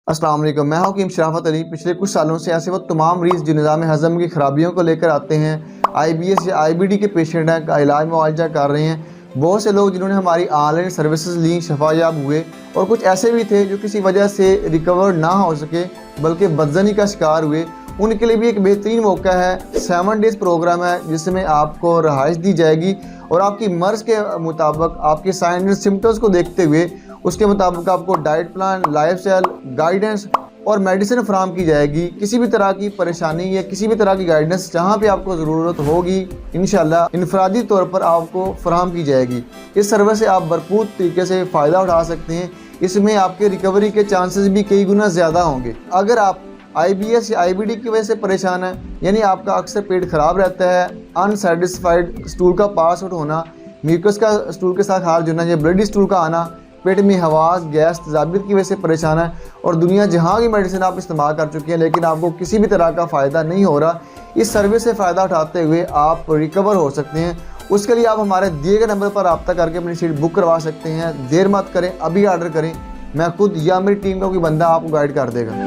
अस्सलाम वालेकुम। मैं हूं हकीम शराफत अली। पिछले कुछ सालों से ऐसे वो तमाम मरीज़ जो निज़ाम हज़म की खराबियों को लेकर आते हैं, IBS या IBD के पेशेंट हैं, का इलाज मुआवजा कर रहे हैं। बहुत से लोग जिन्होंने हमारी ऑनलाइन सर्विसेज ली, शफायाब हुए, और कुछ ऐसे भी थे जो किसी वजह से रिकवर ना हो सके बल्कि बदज़नी का शिकार हुए। उनके लिए भी एक बेहतरीन मौका है। 7 डेज़ प्रोग्राम है जिसमें आपको रहाइश दी जाएगी और आपकी मर्ज़ के मुताबिक, आपके साइन एंड सिम्टम्स को देखते हुए उसके मुताबिक आपको डाइट प्लान, लाइफस्टाइल गाइडेंस और मेडिसिन फराहम की जाएगी। किसी भी तरह की परेशानी या किसी भी तरह की गाइडेंस जहाँ पे आपको ज़रूरत होगी, इंशाल्लाह इनफरादी तौर पर आपको फराहम की जाएगी। इस सर्विस से आप भरपूर तरीके से फ़ायदा उठा सकते हैं। इसमें आपके रिकवरी के चांसेस भी कई गुना ज़्यादा होंगे। अगर आप IBS या IBD की वजह से परेशान है, यानी आपका अक्सर पेट ख़राब रहता है, अनसेटिस्फाइड स्टूल का पास आउट होना, म्यूकस का स्टूल के साथ हाल जुड़ना या ब्लडी स्टूल का आना, पेट में हवास, गैस, तेज़ाबियत की वजह से परेशान है और दुनिया जहाँ की मेडिसिन आप इस्तेमाल कर चुके हैं लेकिन आपको किसी भी तरह का फ़ायदा नहीं हो रहा, इस सर्विस से फ़ायदा उठाते हुए आप रिकवर हो सकते हैं। उसके लिए आप हमारे दिए गए नंबर पर रब्ता करके अपनी सीट बुक करवा सकते हैं। देर मत करें, अभी ऑर्डर करें। मैं खुद या मेरी टीम का कोई बंदा आपको गाइड कर देगा।